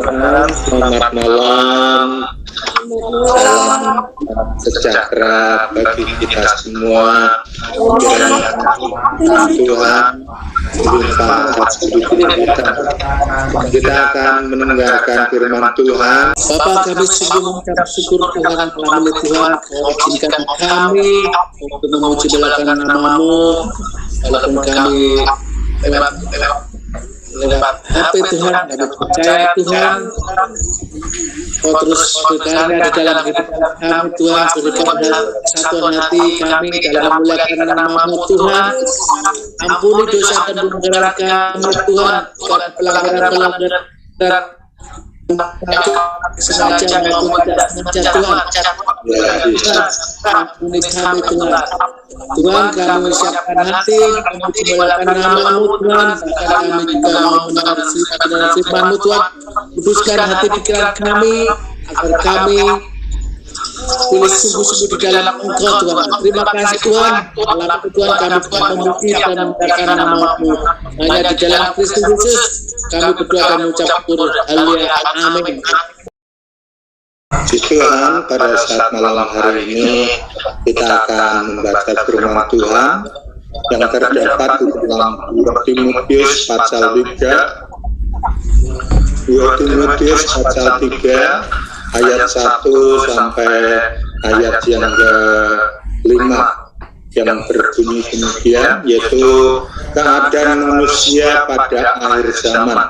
Tuhan, selamat malam. Salam sejahtera bagi kita semua. Kiranya Tuhan berlimpah hidup kita. Kita akan mendengarkan firman Tuhan. Bapa, kami sungguh mengucap syukur Tuhan melalui Tuhan, kau izinkan kami untuk memuji belakangan nama-Mu, walaupun kami lewat HP Tuhan, kami percaya Tuhan, kau terus berkarya di dalam hidup kami Tuhan, berikan satu hati kami dalam memuliakan nama-Mu Tuhan. Ampuni dosa dan pelanggaran kami Tuhan, pelanggaran sengaja maupun tidak sengaja Tuhan. Ampuni kami Tuhan. Tuhan, kami menyiapkan hati untuk memuliakan nama-Mu Tuhan. Bahkan kami juga mau mendengar firman-Mu Tuhan. Kuduskan hati pikiran kami agar kami boleh sungguh-sungguh di dalam Engkau Tuhan. Terima kasih Tuhan. Dalam Tuhan kami juga memuji dan memuliakan nama-Mu. Hanya di dalam Kristus Yesus kami berdoa dan mengucap syukur. Haleluya. Amin. Tuhan, pada saat malam hari ini kita akan membaca firman Tuhan yang terdapat di dalam 2 Timotius pasal 3. 2 Timotius pasal 3 ayat 1 sampai ayat yang ke-5 yang berbunyi demikian, yaitu keadaan manusia pada akhir zaman.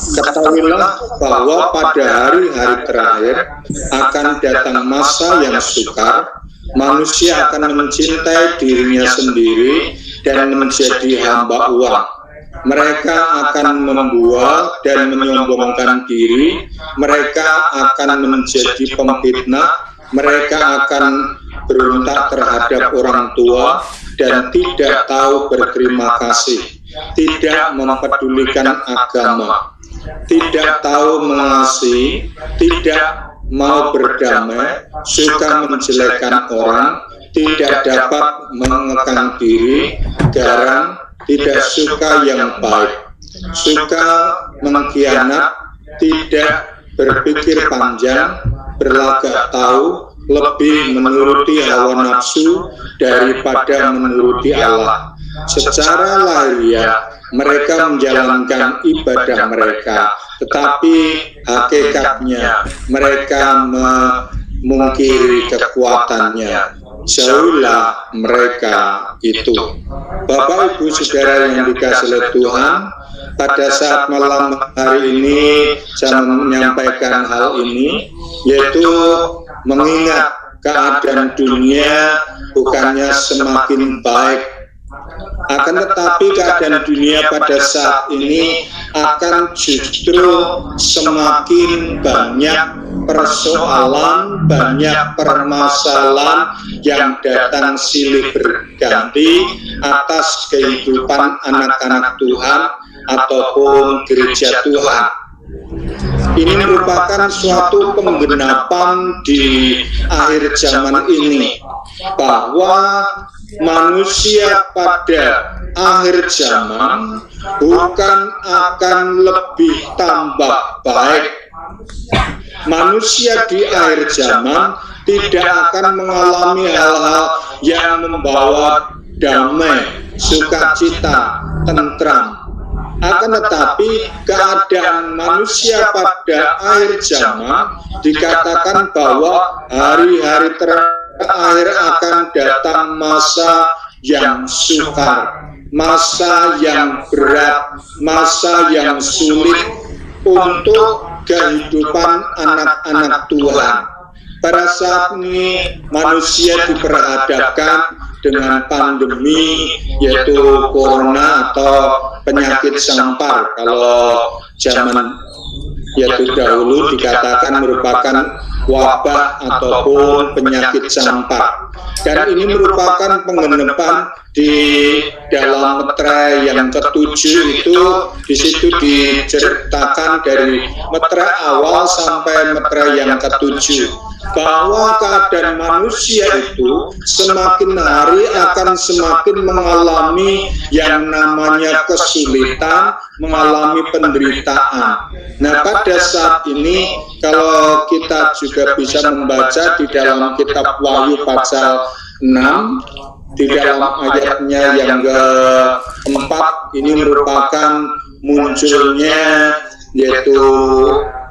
Ketahuilah bahwa pada hari-hari terakhir akan datang masa yang sukar. Manusia akan mencintai dirinya sendiri dan menjadi hamba uang. Mereka akan membual dan menyombongkan diri. Mereka akan menjadi pemfitnah. Mereka akan berontak terhadap orang tua dan tidak tahu berterima kasih, tidak mempedulikan agama, tidak tahu mengasihi, tidak mau berdamai, suka menjelekkan orang, tidak dapat mengekang diri, garang, tidak suka yang baik, suka mengkhianat, tidak berpikir panjang, berlagak tahu, lebih menuruti hawa nafsu daripada menuruti Allah. Secara lahiriah mereka menjalankan ibadah mereka, tetapi hakikatnya mereka memungkiri kekuatannya. Jauhlah mereka itu. Bapak, Ibu, Saudara yang dikasihi oleh Tuhan, pada saat malam hari ini saya menyampaikan hal ini, yaitu mengingat keadaan dunia bukannya semakin baik, akan tetapi keadaan dunia pada saat ini akan justru semakin banyak persoalan, banyak permasalahan yang datang silih berganti atas kehidupan anak-anak Tuhan ataupun gereja Tuhan. Ini merupakan suatu penggenapan di akhir zaman ini, bahwa manusia pada akhir zaman bukan akan lebih tambah baik. Manusia di akhir zaman tidak akan mengalami hal-hal yang membawa damai, sukacita, tentram. Akan tetapi keadaan manusia pada akhir zaman dikatakan bahwa hari-hari terakhir akan datang masa yang sukar, masa yang berat, masa yang sulit untuk kehidupan anak-anak Tuhan. Pada saat ini manusia diperhadapkan dengan pandemi, yaitu corona atau penyakit sampar. Kalau zaman yaitu dahulu dikatakan merupakan wabah ataupun penyakit sampar. Dan ini merupakan penggenapan di dalam meterai yang ketujuh itu. Di situ diceritakan dari meterai awal sampai meterai yang ketujuh. bahwa keadaan manusia itu semakin hari akan semakin mengalami yang namanya kesulitan, mengalami penderitaan. Nah, pada saat ini kalau kita juga bisa membaca di dalam kitab Wahyu pasal 6, di dalam ayatnya yang keempat, ini merupakan munculnya yaitu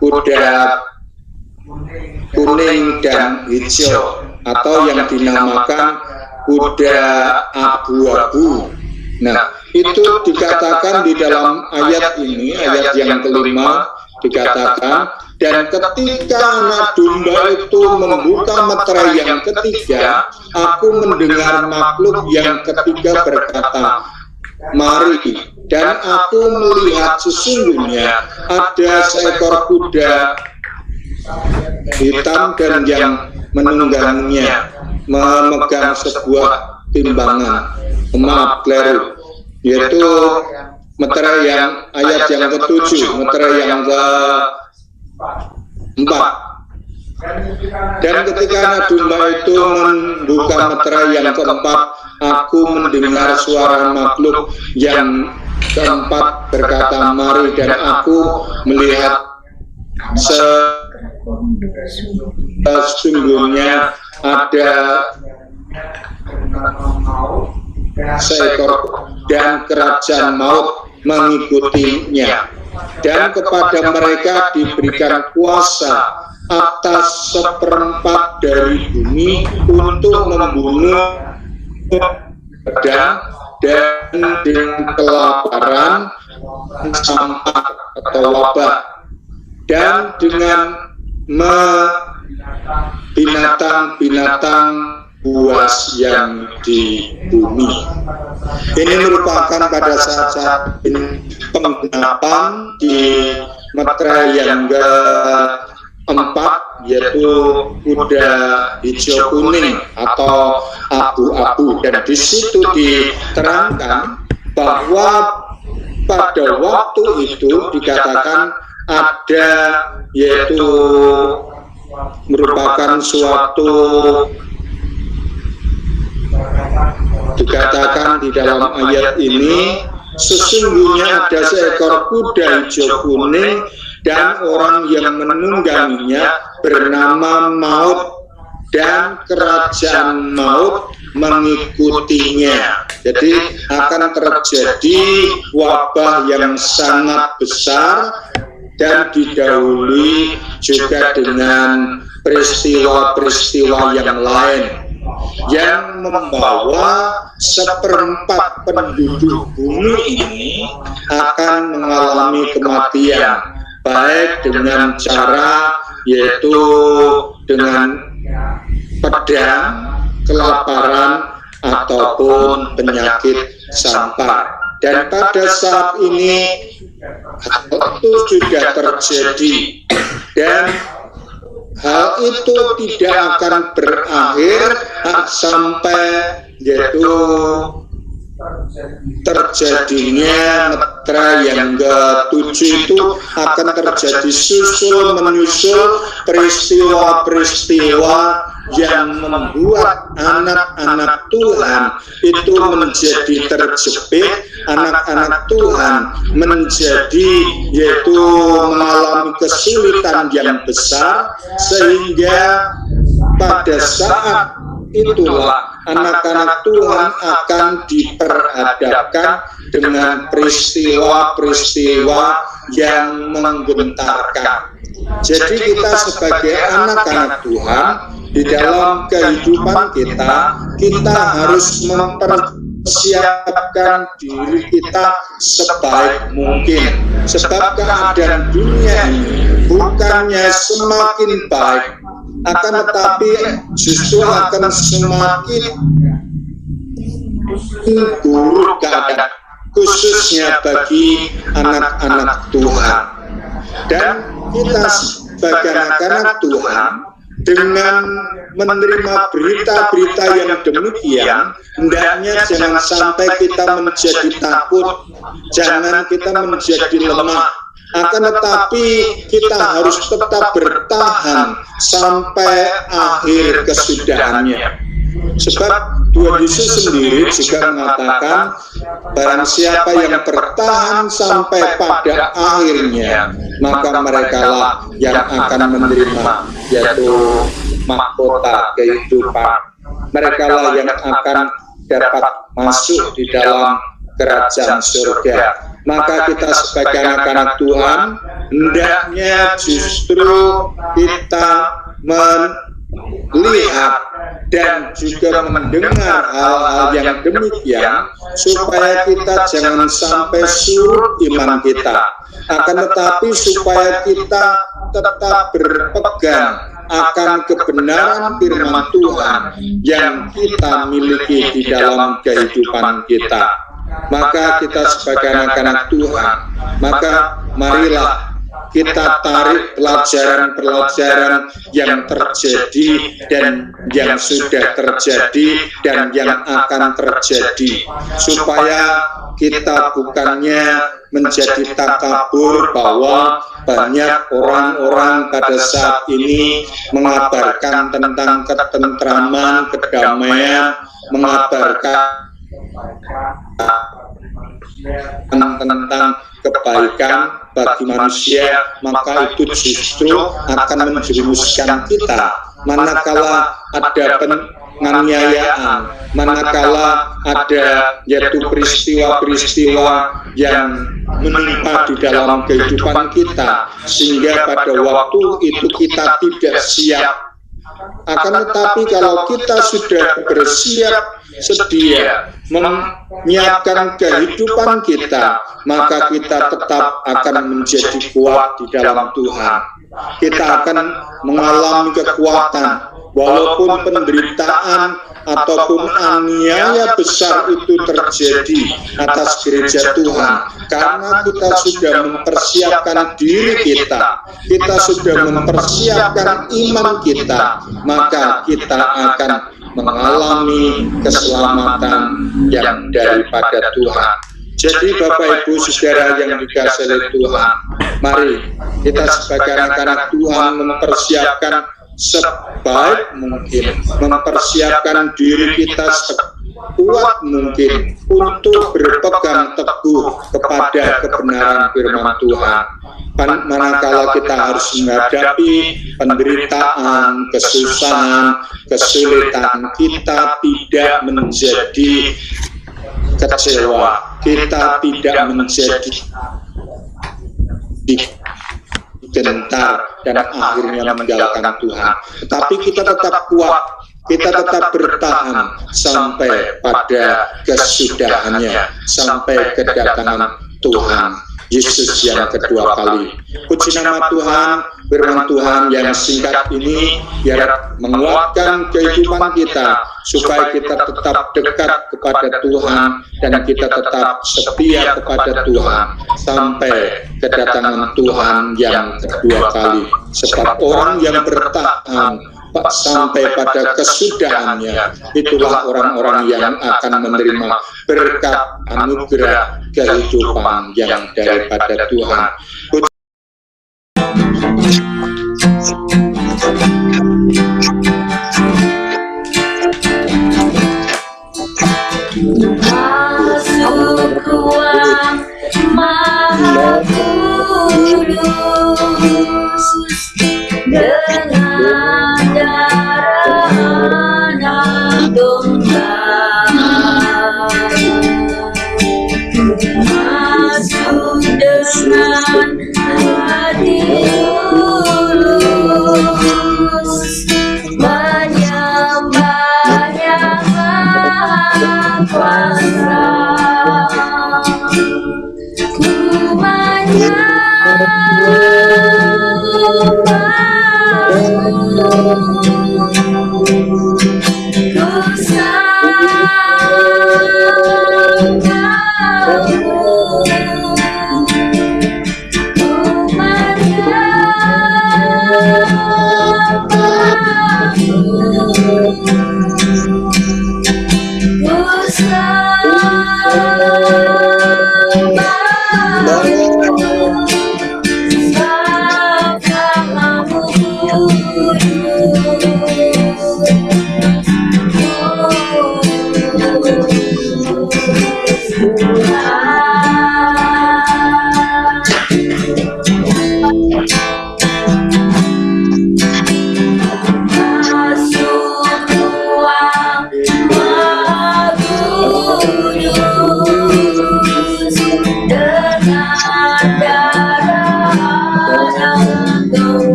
kuda kuning dan hijau atau yang dinamakan kuda abu-abu. Nah, itu dikatakan di dalam ayat ini, ayat yang kelima dikatakan, dan ketika anak domba itu membuka meterai yang ketiga, aku mendengar makhluk yang ketiga berkata, mari. Dan aku melihat sesungguhnya ada seekor kuda hitam dan yang menungganginya memegang sebuah timbangan, keliru, yaitu meterai yang ayat yang ke-7, meterai yang ke-4. Dan ketika anak domba itu membuka meterai yang keempat, aku mendengar suara makhluk yang keempat berkata, mari. Dan aku melihat sesungguhnya ada seekor dan kerajaan maut mengikutinya, dan kepada mereka diberikan kuasa atas 1/4 dari bumi untuk membunuh dan dengan kelaparan, sampah atau wabah, dan dengan binatang-binatang buas yang di bumi. Ini merupakan pada saat penggenapan di meterai yang keempat, yaitu kuda hijau kuning atau abu-abu. Dan di situ diterangkan bahwa pada waktu itu dikatakan ada, yaitu merupakan suatu, dikatakan di dalam ayat ini, sesungguhnya ada seekor kuda hijau kuning dan orang yang menungganginya bernama Maut, dan kerajaan maut mengikutinya. Jadi akan terjadi wabah yang sangat besar, dan didahului juga dengan peristiwa-peristiwa yang lain yang membawa 1/4 penduduk bumi ini akan mengalami kematian, baik dengan cara yaitu dengan pedang, kelaparan, ataupun penyakit sampar. Dan pada saat ini hal itu sudah terjadi, dan hal itu tidak akan berakhir sampai yaitu terjadinya meterai yang ke-7 itu akan terjadi susul menyusul peristiwa-peristiwa yang membuat anak-anak Tuhan itu menjadi terjepit, anak-anak Tuhan menjadi yaitu mengalami kesulitan yang besar, sehingga pada saat itulah anak-anak Tuhan akan diperhadapkan dengan peristiwa-peristiwa yang menggentarkan. Jadi kita sebagai anak-anak Tuhan, di dalam kehidupan kita harus mempersiapkan diri kita sebaik mungkin. Sebab keadaan dunia ini bukannya semakin baik, akan tetapi justru akan semakin buruk keadaan, khususnya bagi anak-anak Tuhan. Dan kita sebagai anak-anak Tuhan, dengan menerima berita-berita yang demikian, hendaknya jangan sampai kita menjadi takut, jangan kita menjadi lemah, akan tetapi kita harus tetap bertahan sampai akhir kesudahannya. Sebab Tuhan Yesus sendiri juga mengatakan, barang siapa yang bertahan sampai pada akhirnya, maka merekalah yang akan menerima yaitu mahkota kehidupan. Merekalah yang akan dapat masuk di dalam kerajaan surga. Maka kita sebagai anak-anak Tuhan hendaknya justru kita melihat dan juga mendengar hal-hal yang demikian supaya kita jangan sampai surut iman kita, akan tetapi supaya kita tetap berpegang akan kebenaran firman Tuhan yang kita miliki di dalam kehidupan kita. Maka kita sebagai anak-anak Tuhan, maka marilah kita tarik pelajaran-pelajaran yang terjadi dan yang sudah terjadi dan yang akan terjadi, supaya kita bukannya menjadi takabur bahwa banyak orang-orang pada saat ini mengabarkan tentang ketentraman, kedamaian, mengabarkan tentang kebaikan bagi manusia, maka itu justru akan menjerumuskan kita manakala ada penganiayaan, manakala ada yaitu peristiwa-peristiwa yang menimpa di dalam kehidupan kita, sehingga pada waktu itu kita tidak siap. Akan tetapi kalau kita sudah bersiap sedia menyiapkan kehidupan kita, maka kita tetap akan menjadi kuat di dalam Tuhan. Kita akan mengalami kekuatan walaupun penderitaan ataupun aniaya besar itu terjadi atas gereja Tuhan, karena kita sudah mempersiapkan diri kita sudah mempersiapkan iman kita, maka kita akan mengalami keselamatan yang daripada Tuhan. Jadi Bapak Ibu Saudara yang dikasihi oleh Tuhan, mari kita sebagai anak-anak Tuhan mempersiapkan sebaik mungkin, mempersiapkan diri kita sekuat mungkin untuk berpegang teguh kepada kebenaran firman Tuhan. Manakala kita harus menghadapi penderitaan, kesusahan, kesulitan, kita tidak menjadi kecewa, kita tidak menjadi gentar dan akhirnya meninggalkan Tuhan, tetapi kita tetap kuat, kita tetap bertahan sampai pada kesudahannya, sampai kedatangan Tuhan Yesus yang kedua kali. Puji nama Tuhan, firman Tuhan yang singkat ini biar menguatkan kehidupan kita, supaya kita tetap dekat kepada Tuhan dan kita tetap setia kepada Tuhan sampai kedatangan Tuhan yang kedua kali. Sebab orang yang bertahan sampai pada kesudahannya, itulah orang-orang yang akan menerima berkat anugerah kehidupan yang daripada Tuhan. Masuk ruang Maha Kudus dengan darah anak domba, masuk dengan hati tulus, menyembah Yang Maha Kuasa. Ku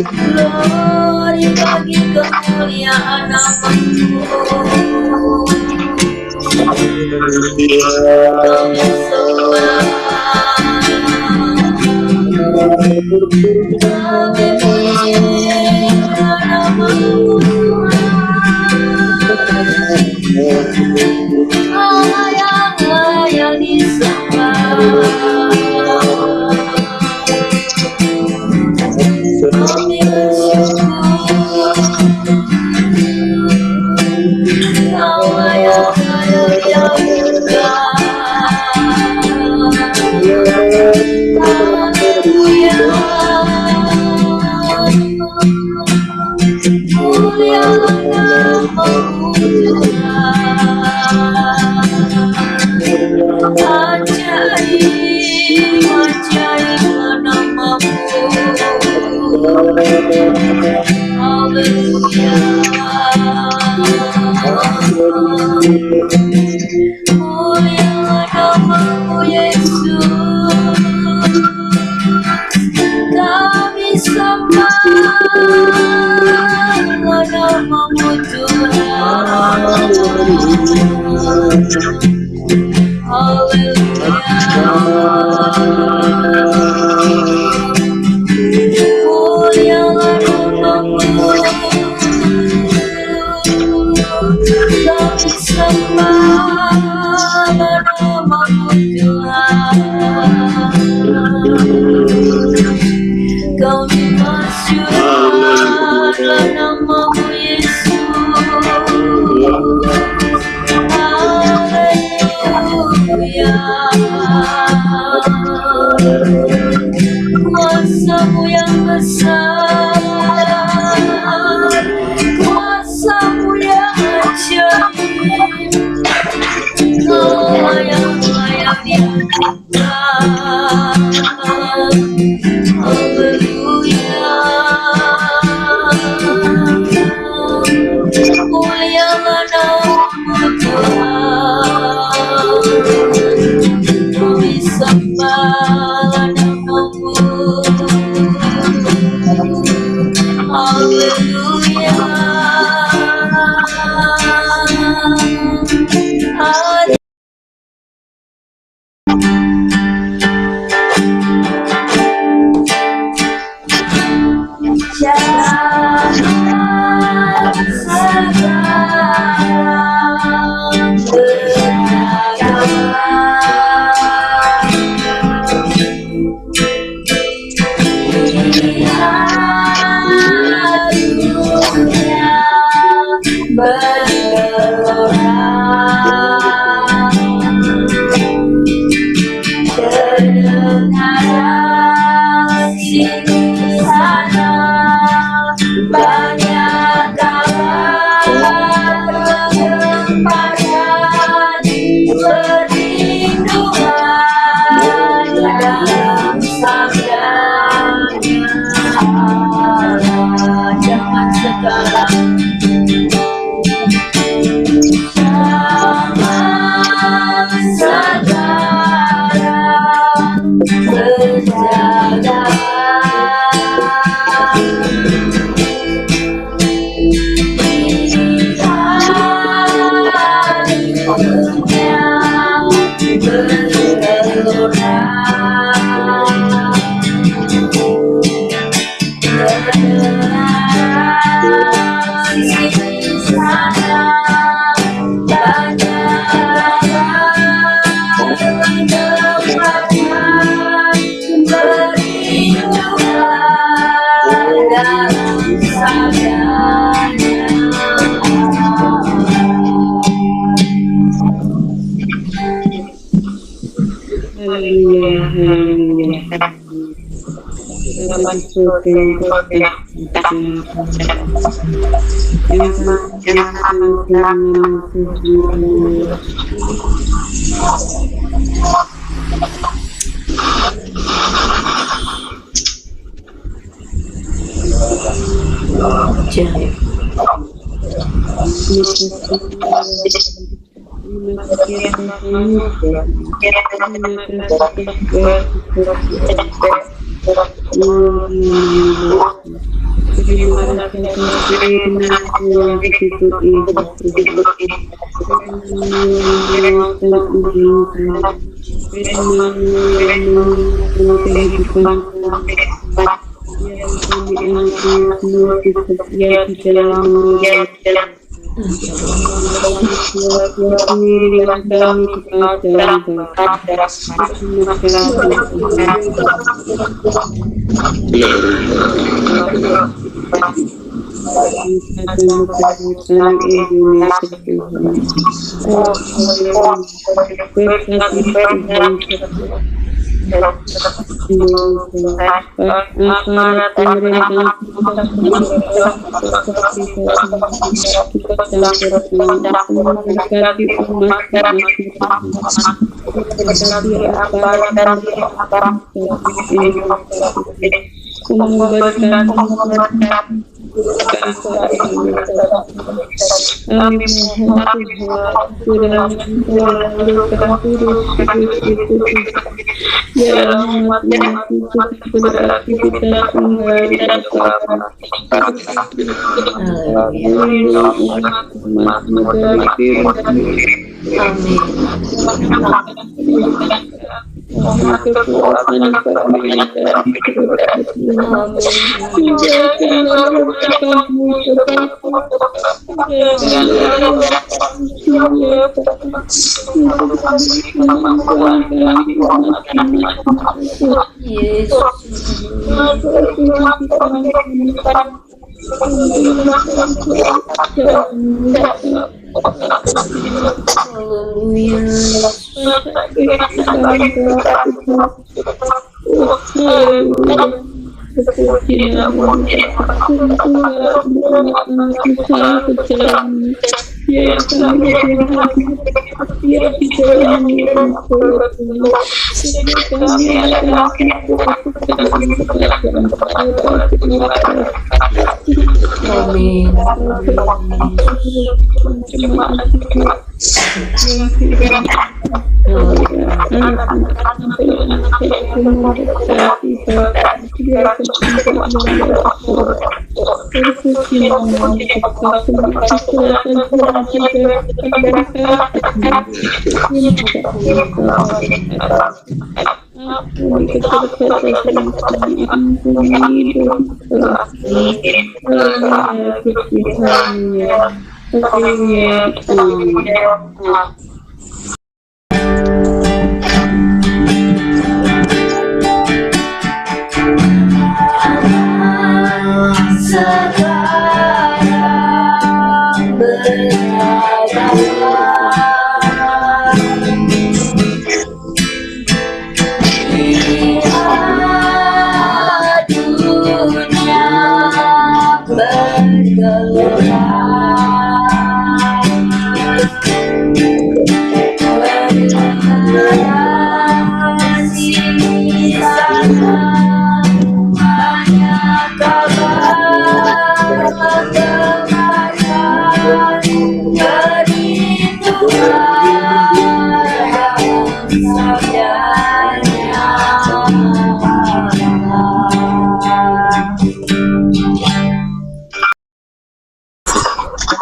Glory bagi kemuliaan nama-Mu. Kami sembah, kami muliakan nama-Mu. Allah yang layak disembah. Kami bersyukur, Allah yang layak disembah. ajaiblah namamu. Haleluya. Mulialah namamu Yesus, kami sembahlah namamu Tuhan. Haleluya. Mulialah namamu, kami sembahlah namamu Tuhan. Kami masyurkan namamu Yesus. Haleluya. Kuasa-Mu yang besar, kuasa-Mu yang ajaib, Kau yang layak dipuja. Haleluya. Mulialah namamu Tuhan, kami sembahlah namamu. Haleluya. Banyak kabar bergemparan, berinduan dalam sabdanya. Jangan sekarang, zaman sekarang berjalan.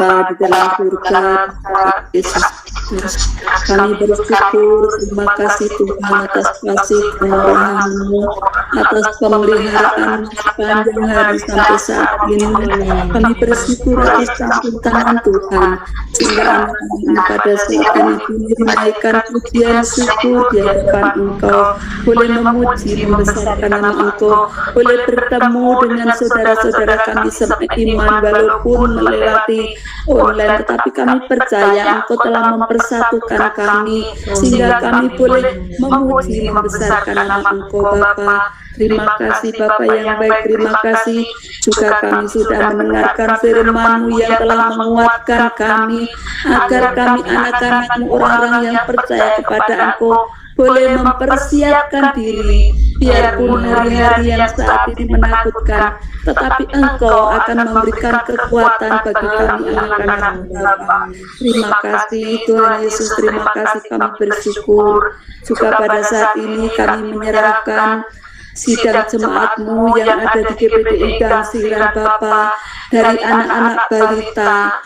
Bapa di dalam surga, Yesus Kristus, kami bersyukur, terima kasih Tuhan atas kasih kemurahan-Mu, atas pemeliharaan sepanjang hari sampai saat ini. Kami bersyukur atas campur tangan Tuhan, sehingga anak-anak pada saat ini boleh menaikkan pujian syukur di hadapan Engkau, boleh memuji, membesarkan nama Engkau, boleh bertemu dengan saudara-saudara kami seiman walaupun melewati online, tetapi kami percaya Engkau telah mempersatukan kami sehingga kami boleh memuji, membesarkan nama Engkau Bapa. Terima kasih Bapa yang baik, terima kasih juga kami sudah mendengarkan firman-Mu yang telah menguatkan kami agar kami anak-anak-Mu, orang-orang yang percaya kepada Engkau, boleh mempersiapkan diri. Biarpun hari-hari yang saat ini menakutkan, tetapi Engkau akan memberikan kekuatan bagi kami anak-anak-Mu Bapa. Terima kasih Tuhan Yesus, terima kasih, kami bersyukur. Juga pada saat ini kami menyerahkan sidang jemaat-Mu yang ada di GPDI Gangsiran Bapa, dari anak-anak balita,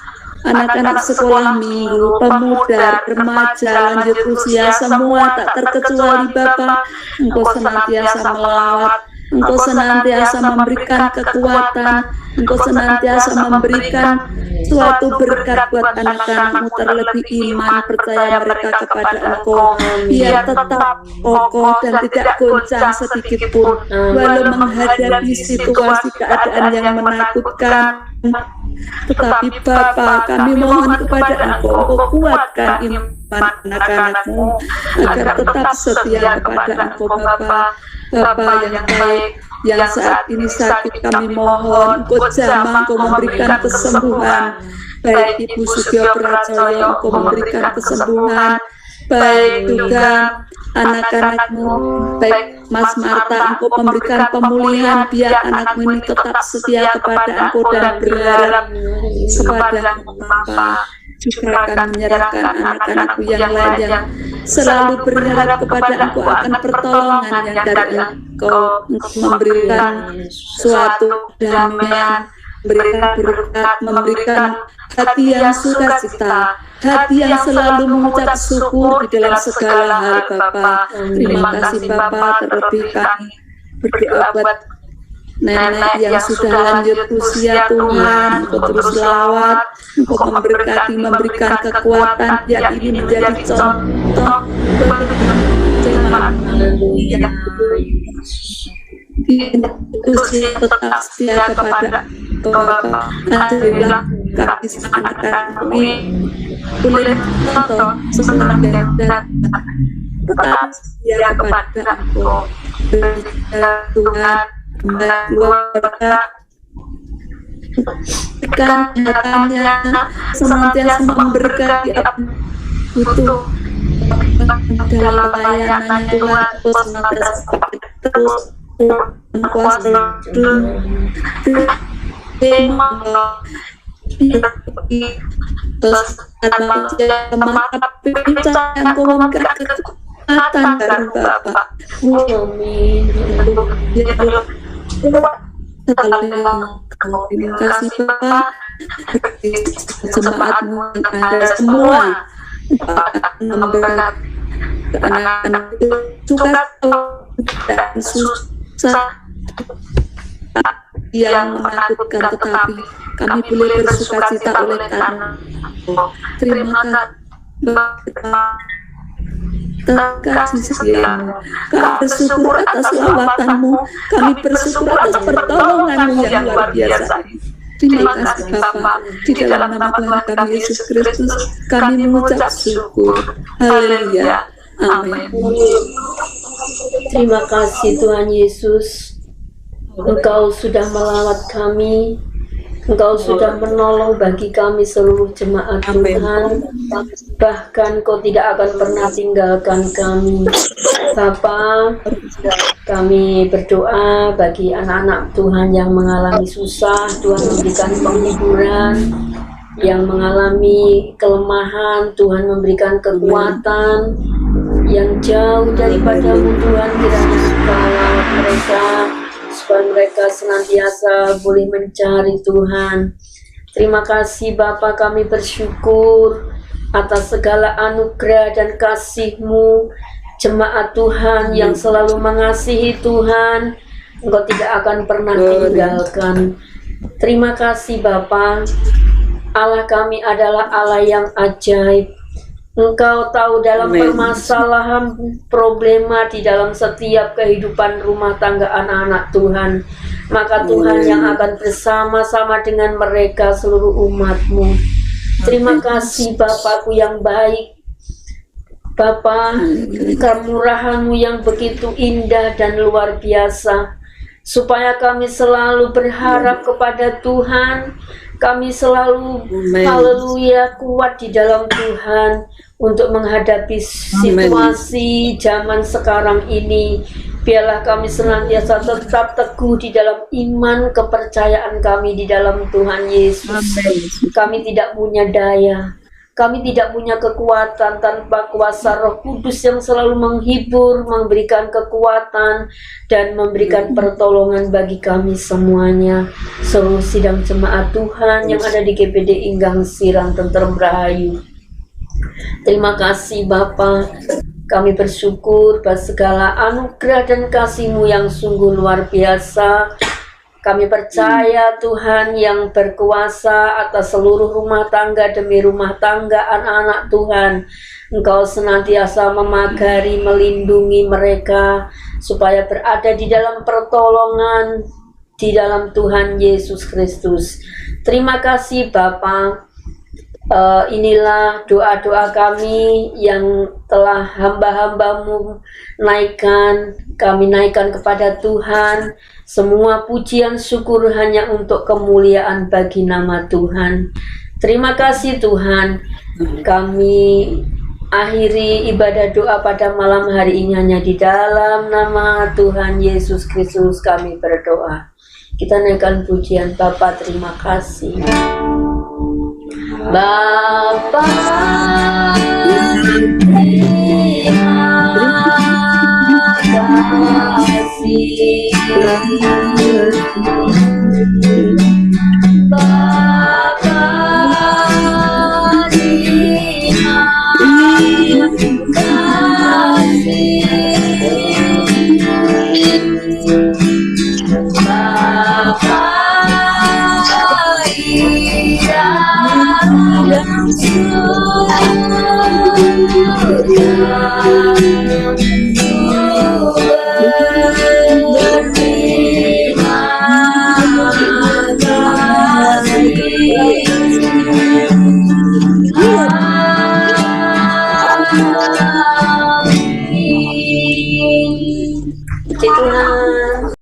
anak-anak sekolah minggu, pemuda, remaja, lanjut usia, semua tak terkecuali Bapa. Engkau senantiasa melawat, Engkau senantiasa memberikan kekuatan, Engkau senantiasa memberikan suatu berkat buat anak-anak-Mu, terlebih iman percaya mereka kepada Engkau, biar tetap kokoh dan tidak goncang sedikit pun walau menghadapi situasi keadaan yang menakutkan. Tetapi Bapa, kami mohon kepada Engkau, Engkau kuatkan iman anak-anak-Mu agar tetap setia kepada Engkau Bapa. Bapa yang baik, yang saat ini sakit, kami mohon Engkau jamah, Engkau memberikan kesembuhan. Baik Ibu Sugio Prajoyo, Engkau memberikan kesembuhan. Baik juga anak-anak-Mu, baik Mas Marta, Engkau memberikan pemulihan, biar anak-Mu ini tetap setia kepada Engkau dan berharap kepada Bapa. Juga akan menyerahkan anak-anak-Ku yang lain yang selalu berharap kepada Engkau akan pertolongan yang dari Engkau, untuk memberikan suatu damai, memberikan berkat, memberikan hati yang sukacita, hati yang selalu mengucap syukur di dalam segala hal Bapa. Terima kasih Bapa, terlebih kami berdoa buat nenek yang sudah lanjut usia Tuhan, Engkau terus lawat, Engkau memberkati, memberikan kekuatan, biar ini menjadi contoh usia tetap setia kepada Bapa. Alhamdulillah kami sangat kami boleh contoh sesuatu dan tetap setia kepada Engkau. Tuhan keluarga berikan nyatanya senantiasa memberkati apa butuh dalam pelayanan Tuhan, terus senantiasa terus kuasa terus teman yang kau memberikan kekuatan dari Bapa. Terima kasih Bapa, jemaat-Mu yang ada semua memberkati anak-anak itu juga dan susah yang menakutkan, tetapi kami boleh bersukacita oleh karena terima kasih setiamu. Kami bersyukur atas lawatan-Mu, kami bersyukur atas pertolongan-Mu yang luar biasa. Terima kasih Bapa, di dalam nama Tuhan kami Yesus Kristus kami mengucap syukur. Haleluya. Amin. Terima kasih Tuhan Yesus, Engkau sudah melawat kami, Engkau sudah menolong bagi kami seluruh jemaat Tuhan. Bahkan Kau tidak akan pernah tinggalkan kami. Bapa, kami berdoa bagi anak-anak Tuhan yang mengalami susah, Tuhan memberikan penghiburan. Yang mengalami kelemahan, Tuhan memberikan kekuatan. Yang jauh daripada-Mu Tuhan, kiranya supaya mereka supaya mereka senantiasa boleh mencari Tuhan. Terima kasih Bapa, kami bersyukur atas segala anugerah dan kasih-Mu. Jemaat Tuhan yang selalu mengasihi Tuhan, Engkau tidak akan pernah tinggalkan. Terima kasih Bapa, Allah kami adalah Allah yang ajaib. Engkau tahu dalam permasalahan, problema di dalam setiap kehidupan rumah tangga anak-anak Tuhan. Maka Tuhan yang akan bersama-sama dengan mereka seluruh umat-Mu. Terima kasih Bapakku yang baik. Bapa, kemurahan-Mu yang begitu indah dan luar biasa. Supaya kami selalu berharap kepada Tuhan. Kami selalu, haleluya, kuat di dalam Tuhan untuk menghadapi situasi zaman sekarang ini. Biarlah kami senantiasa tetap teguh di dalam iman kepercayaan kami di dalam Tuhan Yesus. Kami tidak punya daya, kami tidak punya kekuatan tanpa kuasa Roh Kudus yang selalu menghibur, memberikan kekuatan, dan memberikan pertolongan bagi kami semuanya. Seluruh sidang jemaat Tuhan yang ada di GPD Inggang Sirang Tentrem Rahayu. Terima kasih Bapa, kami bersyukur atas segala anugerah dan kasih-Mu yang sungguh luar biasa. Kami percaya Tuhan yang berkuasa atas seluruh rumah tangga demi rumah tangga anak-anak Tuhan. Engkau senantiasa memagari, melindungi mereka supaya berada di dalam pertolongan di dalam Tuhan Yesus Kristus. Terima kasih Bapa. Inilah doa-doa kami yang telah hamba-hambamu kami naikkan kepada Tuhan. Semua pujian syukur hanya untuk kemuliaan bagi nama Tuhan. Terima kasih Tuhan. Kami akhiri ibadah doa pada malam hari ini hanya di dalam nama Tuhan Yesus Kristus kami berdoa. Kita naikkan pujian Bapa, terima kasih. Bapa, terima kasih. Bapa, terima kasih. Bapa, yang Tuhan.